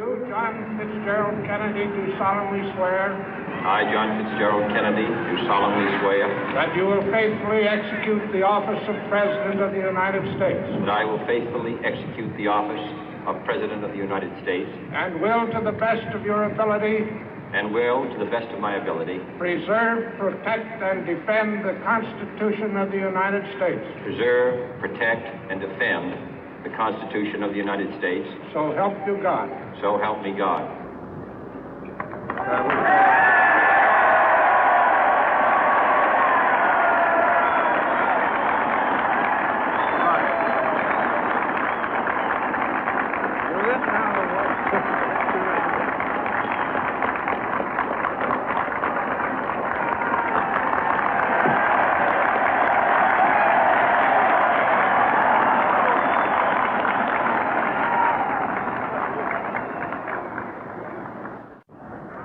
You, John Fitzgerald Kennedy, do solemnly swear. I, John Fitzgerald Kennedy, do solemnly swear. That you will faithfully execute the office of President of the United States. That I will faithfully execute the office of President of the United States. And will, to the best of your ability. And will, to the best of my ability. Preserve, protect, and defend the Constitution of the United States. Preserve, protect, and defend the Constitution of the United States. So help you God. So help me God.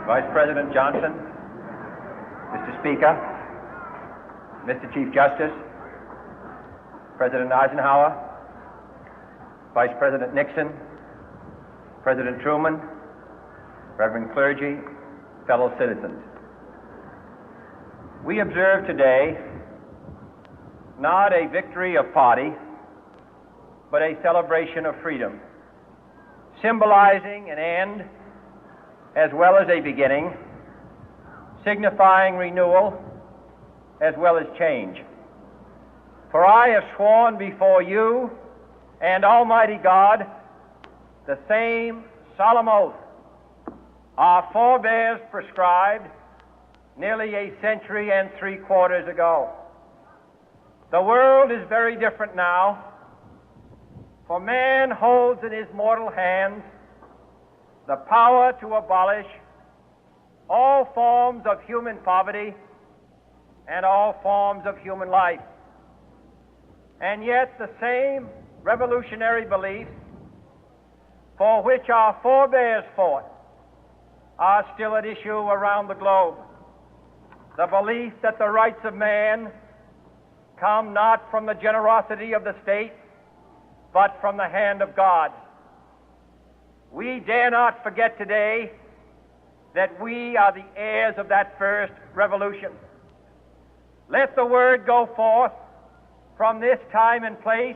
Vice President Johnson, Mr. Speaker, Mr. Chief Justice, President Eisenhower, Vice President Nixon, President Truman, Reverend clergy, fellow citizens. We observe today not a victory of party, but a celebration of freedom, symbolizing an end as well as a beginning, signifying renewal as well as change. For I have sworn before you and Almighty God the same solemn oath our forebears prescribed nearly a century and 3/4 ago. The world is very different now, for man holds in his mortal hands the power to abolish all forms of human poverty and all forms of human life. And yet the same revolutionary beliefs for which our forebears fought are still at issue around the globe. The belief that the rights of man come not from the generosity of the state, but from the hand of God. We dare not forget today that we are the heirs of that first revolution. Let the word go forth from this time and place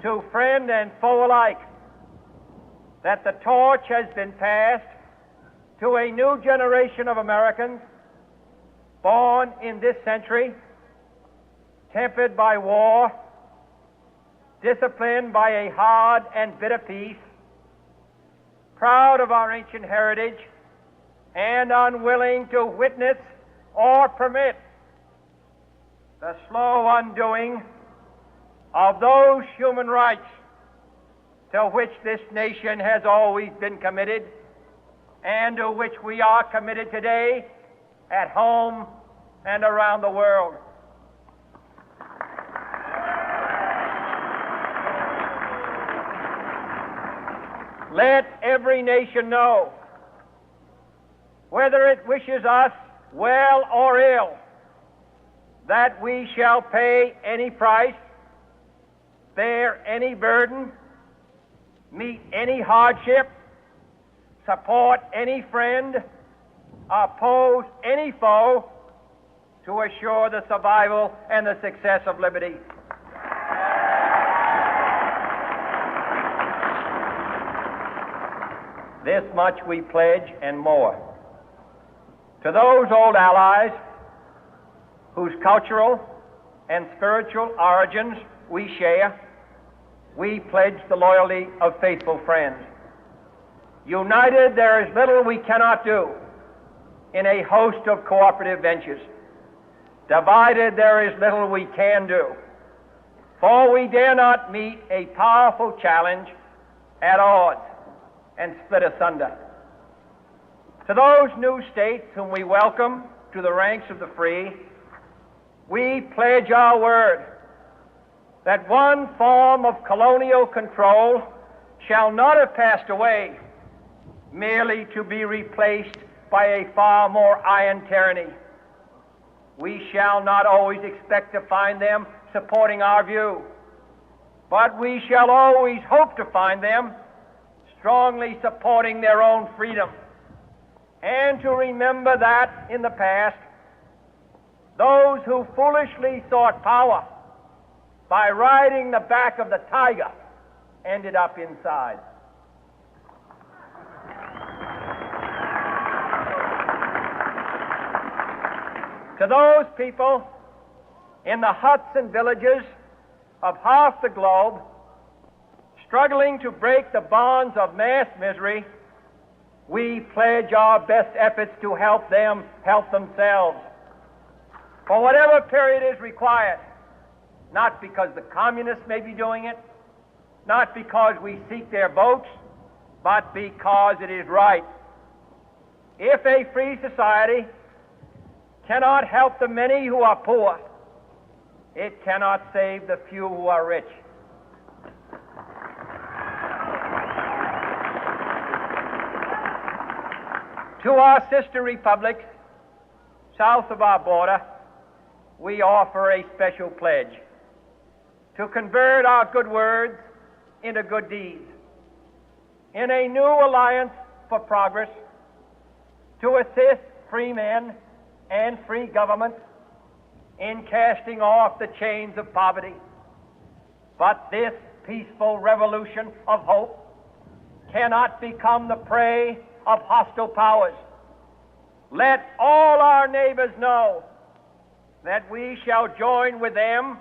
to friend and foe alike that the torch has been passed to a new generation of Americans born in this century, tempered by war, disciplined by a hard and bitter peace, proud of our ancient heritage, and unwilling to witness or permit the slow undoing of those human rights to which this nation has always been committed and to which we are committed today at home and around the world. Let every nation know, whether it wishes us well or ill, that we shall pay any price, bear any burden, meet any hardship, support any friend, oppose any foe to assure the survival and the success of liberty. This much we pledge and more. To those old allies whose cultural and spiritual origins we share, we pledge the loyalty of faithful friends. United, there is little we cannot do in a host of cooperative ventures. Divided, there is little we can do, for we dare not meet a powerful challenge at odds and split asunder. To those new states whom we welcome to the ranks of the free, we pledge our word that one form of colonial control shall not have passed away merely to be replaced by a far more iron tyranny. We shall not always expect to find them supporting our view, but we shall always hope to find them strongly supporting their own freedom, and to remember that in the past, those who foolishly sought power by riding the back of the tiger ended up inside. To those people in the huts and villages of half the globe struggling to break the bonds of mass misery, we pledge our best efforts to help them help themselves for whatever period is required, not because the communists may be doing it, not because we seek their votes, but because it is right. If a free society cannot help the many who are poor, it cannot save the few who are rich. To our sister republics south of our border, we offer a special pledge to convert our good words into good deeds, in a new alliance for progress, to assist free men and free governments in casting off the chains of poverty. But this peaceful revolution of hope cannot become the prey of hostile powers. Let all our neighbors know that we shall join with them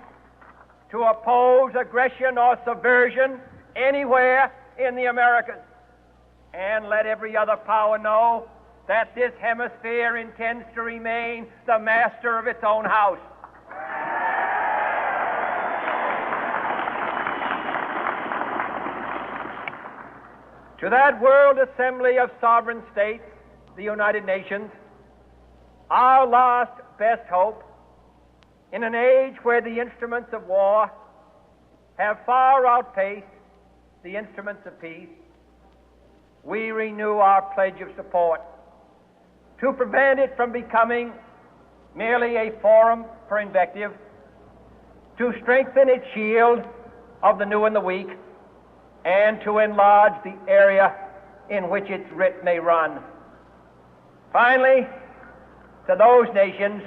to oppose aggression or subversion anywhere in the Americas. And let every other power know that this hemisphere intends to remain the master of its own house. To that world assembly of sovereign states, the United Nations, our last best hope, in an age where the instruments of war have far outpaced the instruments of peace, we renew our pledge of support to prevent it from becoming merely a forum for invective, to strengthen its shield of the new and the weak, and to enlarge the area in which its writ may run. Finally, to those nations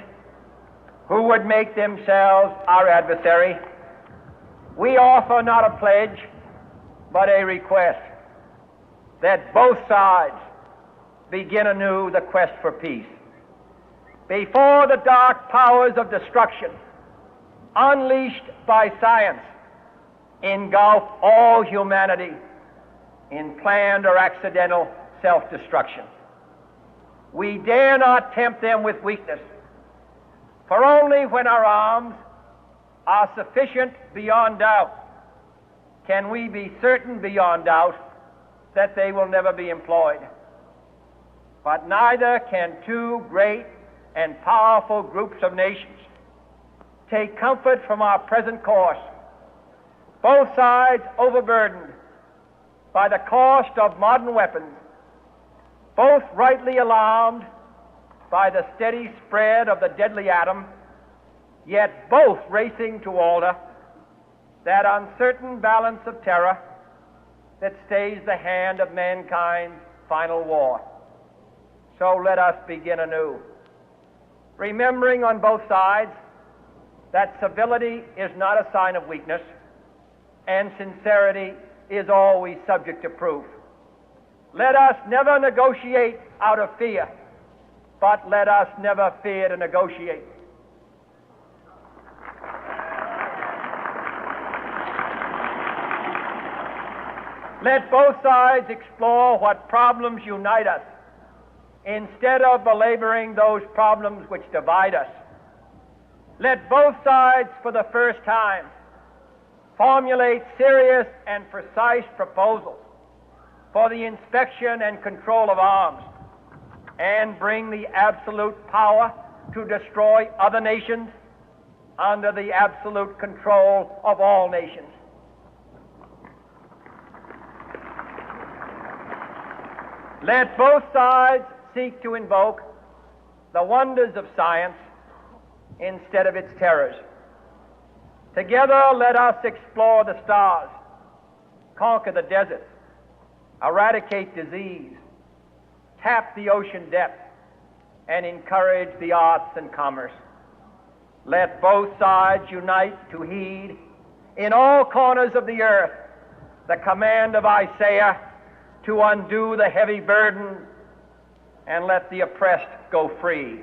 who would make themselves our adversary, we offer not a pledge, but a request that both sides begin anew the quest for peace. Before the dark powers of destruction, unleashed by science, engulf all humanity in planned or accidental self-destruction, we dare not tempt them with weakness, for only when our arms are sufficient beyond doubt can we be certain beyond doubt that they will never be employed. But neither can two great and powerful groups of nations take comfort from our present course, both sides overburdened by the cost of modern weapons, both rightly alarmed by the steady spread of the deadly atom, yet both racing to alter that uncertain balance of terror that stays the hand of mankind's final war. So let us begin anew, remembering on both sides that civility is not a sign of weakness, and sincerity is always subject to proof. Let us never negotiate out of fear, but let us never fear to negotiate. Let both sides explore what problems unite us, instead of belaboring those problems which divide us. Let both sides, for the first time, formulate serious and precise proposals for the inspection and control of arms, and bring the absolute power to destroy other nations under the absolute control of all nations. Let both sides seek to invoke the wonders of science instead of its terrors. Together, let us explore the stars, conquer the deserts, eradicate disease, tap the ocean depths, and encourage the arts and commerce. Let both sides unite to heed in all corners of the earth the command of Isaiah to undo the heavy burden and let the oppressed go free.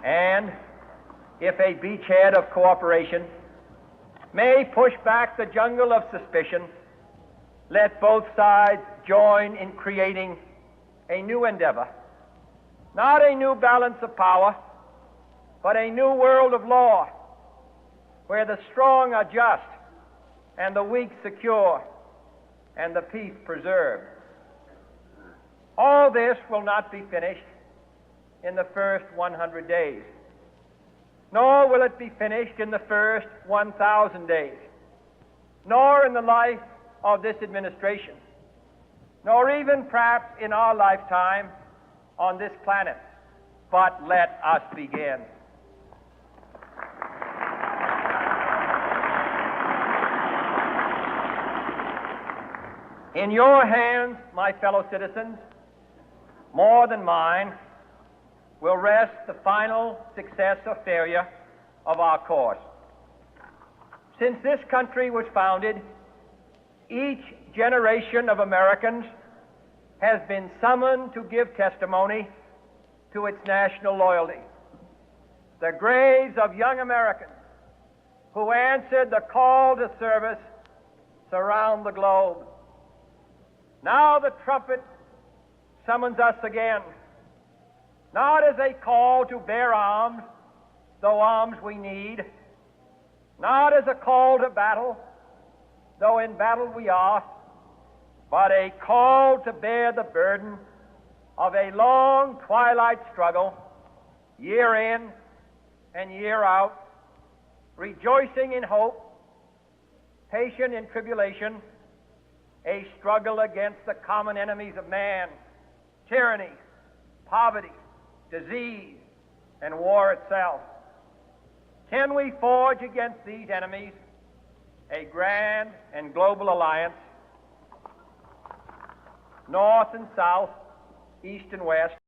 And if a beachhead of cooperation may push back the jungle of suspicion, let both sides join in creating a new endeavor, not a new balance of power, but a new world of law, where the strong are just and the weak secure and the peace preserved. All this will not be finished in the first 100 days, nor will it be finished in the first 1,000 days, nor in the life of this administration, nor even perhaps in our lifetime on this planet. But let us begin. In your hands, my fellow citizens, more than mine, will rest the final success or failure of our course. Since this country was founded, each generation of Americans has been summoned to give testimony to its national loyalty. The graves of young Americans who answered the call to service surround the globe. Now the trumpet summons us again, not as a call to bear arms, though arms we need, not as a call to battle, though in battle we are, but a call to bear the burden of a long twilight struggle, year in and year out, rejoicing in hope, patient in tribulation, a struggle against the common enemies of man, tyranny, poverty, disease, and war itself. Can we forge against these enemies a grand and global alliance, north and south, east and west,